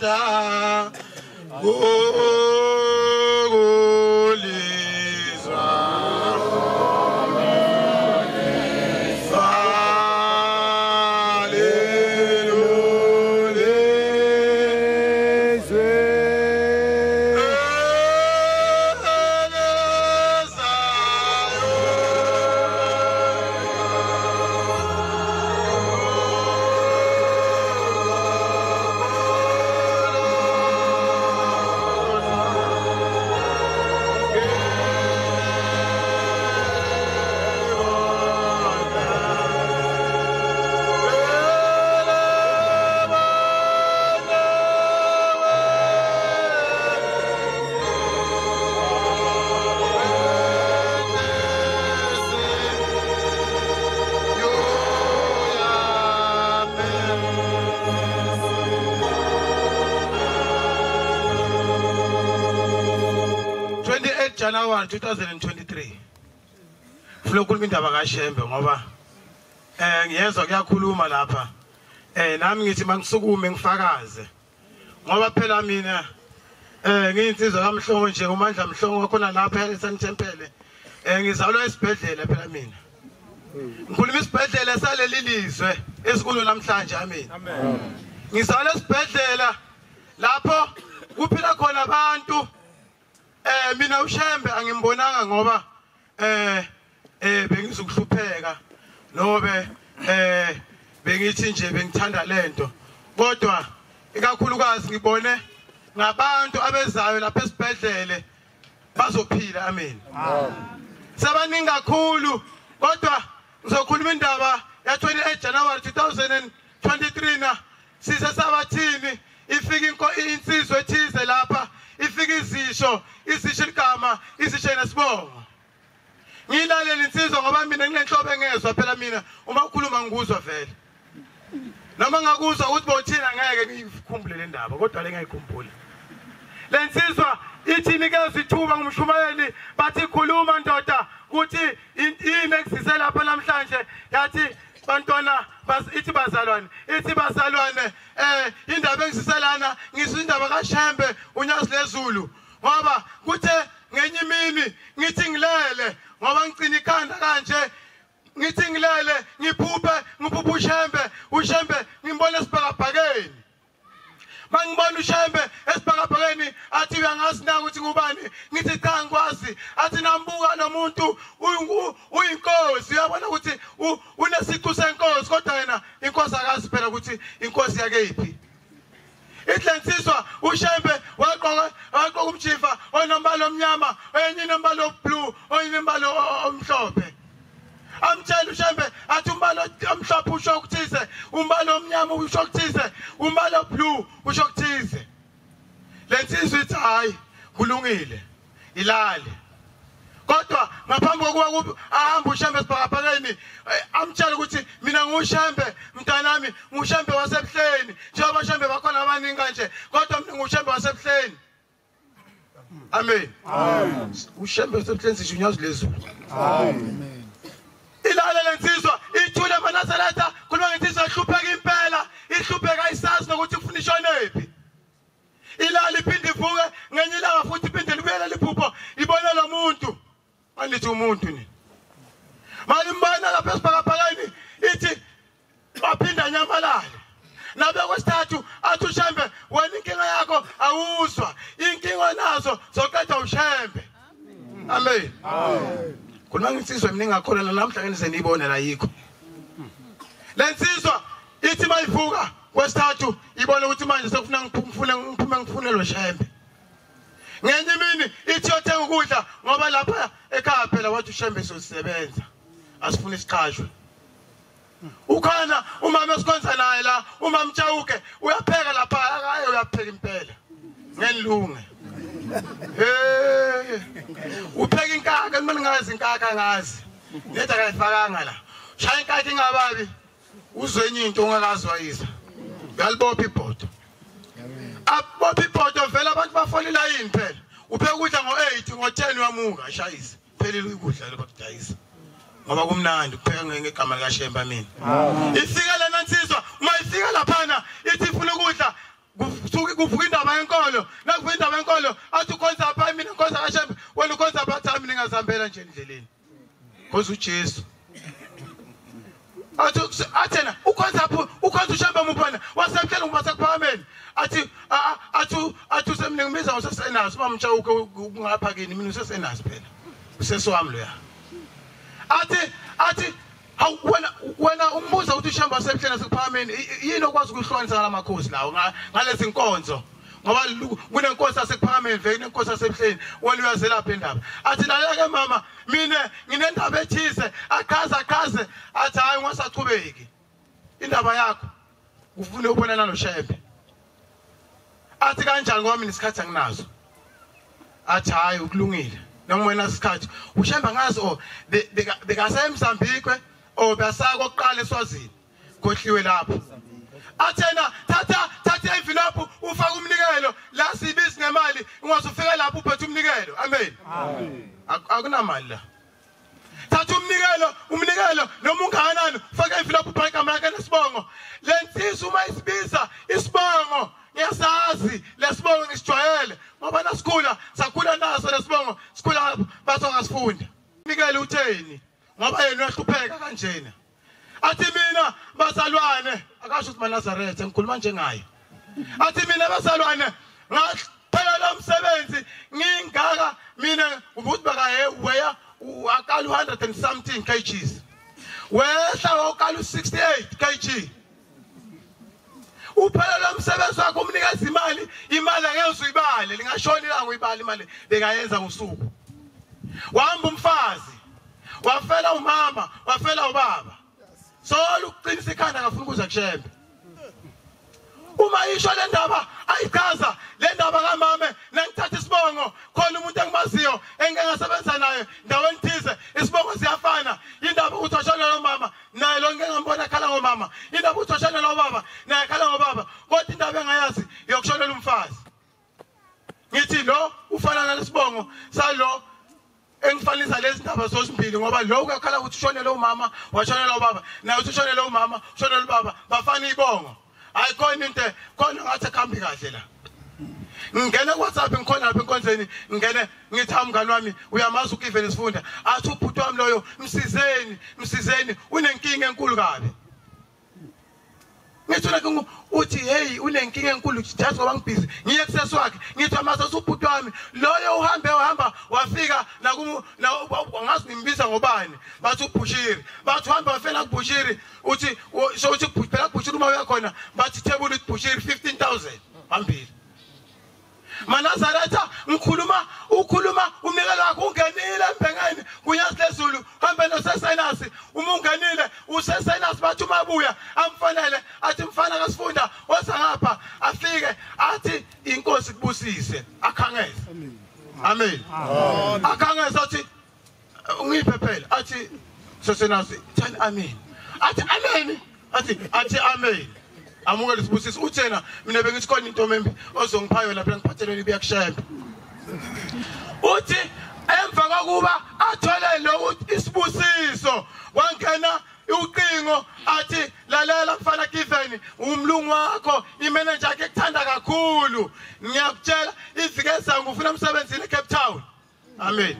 amandla January 2023 Flokhuluma indaba kaShembe ngoba ngiyezwa kuyakhuluma lapha nami ngithi mangisukume ngifakaze ngoba phela mina ngiyinsizwa kaMhlongo nje uMandla Mhlongo khona lapha eSanthempele ngizalwa esibhedlela phela mina ngikhuluma isibhedlela saleli lizwe esikhulu namhlanje amina ngizalwa esibhedlela lapho kuphila khona abantu mina uShembe angimbonanga ngoba bengizokuhlupheka nobe bengithi nje bengithanda lento kodwa ikakhulukazi ngibone ngabantu abezayo lapha esibhedlele bazophila amen sabaningi kakhulu kodwa ngizokhuluma indaba ya 28 January 2023 na sisesabathini ifika insizwe ethize lapha ifika izisho igama izisho nesibongo ngilalela insizwa ngoba mina nginenhlobo engezwe phela mina uma ukhuluma ngikuzwa vele noma ngakuzwa ukuthi bothina ngeke ngikhumbule le ndaba kodwa le ngayikhumbula le insizwa ithi nikeze ithuba ngumshumayeli bathi khuluma ndoda ukuthi yini eksise lapha namhlanje yathi bantwana ithi bazalwane indaba engisiselana ngisindaba kaShembe uNyasi leZulu ngoba kuthe ngenye imini ngithi ngilele ngoba ngicina ikhanda kanje ngithi ngilele ngiphupha uShembe ngimbona esibhakabhakeni mangibona uShembe esibhakabhakeni athi uyangazi na ukuthi ngubani ngithi cha ngikwazi athi nambuka nomuntu uyinkosi uyabona ukuthi unesiqu senkosi kodwa yena inkosi akazi phela ukuthi inkosi yake iphi ihlensiswa uShembe waqoqa umjiva onombala omnyama enye inombala oblue enye inombala omhlophe amtshela uShembe athi umbala omhlophe usho ukuthize umbala omnyama usho ukuthize umbala oblue usho ukuthize lensizwe ithi hayi kulungile ilale kodwa ngaphambi kokuba ahamba uShembe esibhakabhakeni amtshela ukuthi mina nguShembe mntanami nguShembe wasebuhleni njengoba uShembe bakhona abaningi kanje kodwa mina nguShembe wasebuhleni amen uShembe wasebuhleni sisho uNyasi leZulu amen ilale lensizwa ithule eManazaretha khuluma ngensizwa ihlupheka impela ihlupheka isazi nokuthi ufuna ishonephi ilale iphinde ivuke ngenye ilanga futhi iphinde libuyele liphupho ibone lo muntu manithi umuntu ni malimbona lapha esibhakabhakeni ithi waphinda nyamalale nabe kwesithathu athi uShembe wena inkinga yakho awuzwa inkinga nazo zoqeda uShembe amen khuluma ngensizwa mina ngakholana namhla ngenize niyibone la yikho lensizwa ithi mayivuka kwesithathu ibona ukuthi manje sekufuna ngiphume lo Shembe ngenye imini ithi yothenga ukudla ngoba lapha ekhaya phela wathi uShembe sosebenza asifuna isiqhashwe ukhona umama esikhonza naye la umama Mtshawuke uyapheka lapha hayi uyapheka impela ngenilunge upheka inkaka kumele ngazi inkaka ngazi netha kayifakanga la shaya inkaka ingababi uzwe enye into ongakazwayisa uyalibopha ibhodo abopha ibhodo vele abantu bafonela yini phela upheka ukudla ngo8 ngo10 uyamuka shayisa phelile ukudla lokudayisa ngoba kumnandi ukupheka ngegama lika Shembe mina ifika lena nsizwa uma ifika laphana ithi ifuna ukudla kusuka kuvuka indaba yenkolo nakuvuka indaba yenkolo athi ukhonza apha mina nkonza kaShembe wena ukhonza apha mina ngazihambela nje endleleni khoza uJesu athena ukhonza uShembe muphana wasebhlela ngibasa kuphameni athi usemningimiza ngosesenazi bamtsha ukungapha kini mina usesenazi phela useswami loya athi wena umbuza ukuthi uShembe wasebhlela sekuphameni yini okwazi ukuhlonza ngalamakhosi lawo ngalezi inkonzo ngoba kunenkosi yasekuphameni vele inenkosi yasebhleni wena uyazelapha indaba athi lalela ke mama mina nginendaba ethize aqhaza athi hayi ngasachubeki indaba yakho ufune ubonana noShembe athi kanjani ngoba mina isikhathi anginazo athi hayi ukulungile noma wena isikhathi uShembe ngazi bekasemzambikwe besaka oqala eSwazini kohliwe lapho athena thatha envelope ufaka umnikelo la sibizi ngemali ungazufika lapho uphethe umnikelo amen akunamali la thatha umnikelo noma ungakanani ufaka envelope ubheka igama lakhe nesibongo lensizwa uma isibiza isibongo ngiyasazi lesibongo ngisijwayele ngoba nasikhula sakhula naso lesibongo sikhula batho ngasifunda umnikelo utheni ngoba yena uyahlupheka kanjena athi mina basalwane akasho ukuthi maNazaretha ngikhuluma njengaye athi mina basalwane ngaphela lo msebenzi ngingaka mina ukuthi bakaye weya akala 100 and something kgs wehla ukala 68 kg uphela lo msebenzi wakho umnikeza imali angeke uzuyibale lingashoni la ngoyibala imali bekayenza ngosuku wahamba umfazi wafela umama wafela ubaba solo ukuqinisa ikhanda ngafuna ukuza kuShembe uma isho le ndaba ayichaza le ndaba kamama nangithatha isibongo khona umuntu engimaziyo engingasebenza naye ndaweni thize isibongo siyafana indaba ukuthi washona lo mama naye lo ngeke ngambona khala ngomama indaba ukuthi washona lo baba naye khala ngobaba kodwa indaba engayazi yokushonela umfazi ngithi lo ufana nalesibongo salo engifanisa lezi ndaba zosimbili ngoba lo ukakhala ukuthi ushonele umama washonela ubaba naye uthi ushonele umama ushonele ubaba bafana ibongo ayikhona into khona ngathi akhambi kahle la ngene WhatsApp ngikhona lapha enkonzeni ngene ngithi umngani wami uyamazi uKivele Sifunda athi ubhuti wami loyo msizeni unenkinga enkulu kabi ngithona uthi hey unenkinga enkulu just ngoba ngibhizi ngiye kusesi wakhe ngithi amazi ubhuti wami loyo uhamba wafika ngazi nimbiza ngobani bathi uBushiri bathi uhamba wafela kuBushiri uthi so uthi phela kuBushiri uma uyakhona bathi table uBushiri 15,000 phambili maNazaretha ukhuluma umnikelo wakho ungenile embhengeni kunyasilezulu hambe nosesenasi uma ungenile usesenasi bathi umabuya amfanele athi mfana kaSifunda woza ngapha afike athi inkosi kubusise akhangeze amen akhangeze athi ungiphe phela athi sesenasi thani amen athi amen athi amen amukele sibusisi uthena mina bengithi khona into membi ozongiphayo lapha ngiphathelweni biya kuShembe uthi emva kokuba athole lo isibusiso wangena uqingo athi lalela mfana Kiveni umlungu wakho imanager yakhe ekuthanda kakhulu ngiyakutshela ivike ezangu ufuna umsebenzini eCape Town amen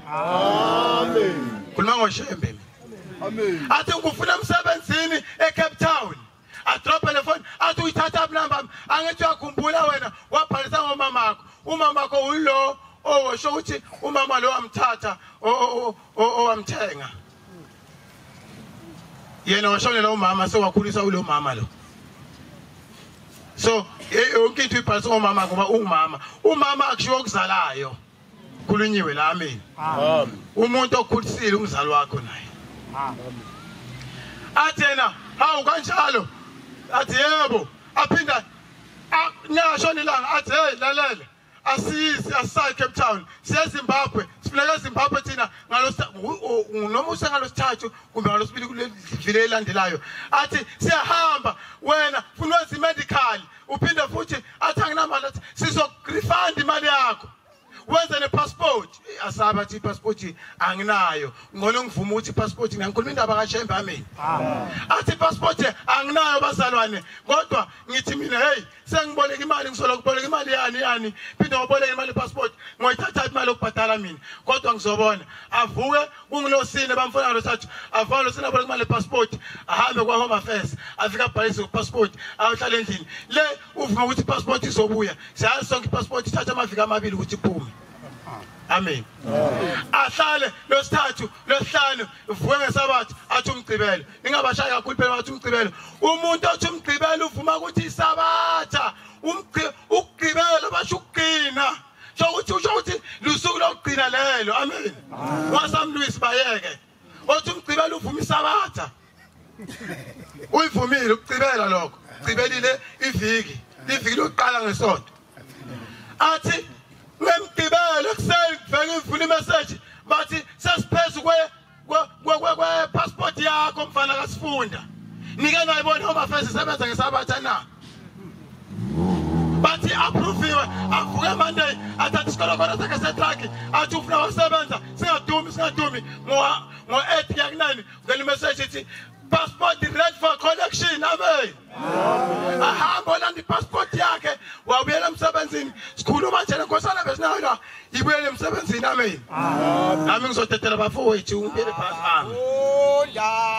khuluma ngoShembe amen athi ngifuna umsebenzini eCape Town drop the phone athi uyithatha number angithi uyakhumbula wena wabhalisa ngomama wakho umama wakho ulo owasho ukuthi umama lo wamthatha owamthenga yena washonela umama sewakhulisa ulo mama lo so yonke into ibhalisa ngomama ngoba umama akushiwo ukuzalayo khulunyiwe la amen umuntu okhulisile umzali wakho naye athena hawu kanjalo athi yebo aphinda nyashona ilanga athi hey lalela asisayi Cape Town siya Zimbabwe sifuna eZimbabwe thina noma usengalosithathu kumbe ngalosibili kule vile elandelayo athi siyahamba wena ufuna wenza medical uphinda futhi athi anginamali athi sizorefund imali yakho wenze nepassport asaba athi passport anginayo ngcono ngivuma ukuthi passport ngiyakhuluma indaba kaShembe amini athi passport anginayo bazalwane kodwa ngithi mina hey sengiboleka imali ngisola ukuboleka imali yani phinde ngoboleka imali passport ngoyithatha imali okubhadala mina kodwa ngizobona avuke kunginosine bamfuna losathu avalo losine boleka imali passport ahambe kwa Home Affairs afika abhalise passport awuhlala endlini le uvuma ukuthi passport izobuya siyazi sonke passport ithatha amaviki amabili ukuthi iphume amen ahlale losithathu losihlanu uvuke ngesabatha athi umgcibelo ningabashaya kakhulu phela bathi umgcibelo umuntu othi umgcibelo uvuma ukuthi isabatha ukugqibela basho ukugcina shokuthi usho ukuthi lusuku lokugcina lelo amen wasamlwisi bayeke othi umgcibelo uvuma isabatha uyivumile ukugcibela lokho gcibelile iviki lokuqala ngesonto athi ngemgcibelo kuseni kuvela ivula imessage bathi sesiphezulu kwe passport yakho mfana kaSifunda nike nayibona Home Affairs isebenza ngesabatha na bathi approviwe avuke Monday athatha isikolo khona sakhe setraki athi ufuna ukusebenza singadumi ngo-8 yaku9 ngeli message ithi passport ready for collection amen ahamba landi passport yakhe wabuyela emsebenzini sikhuluma nje lenkosana besinayo ibuyele emsebenzini amen nami ngizotethela bafowethu umpele phasi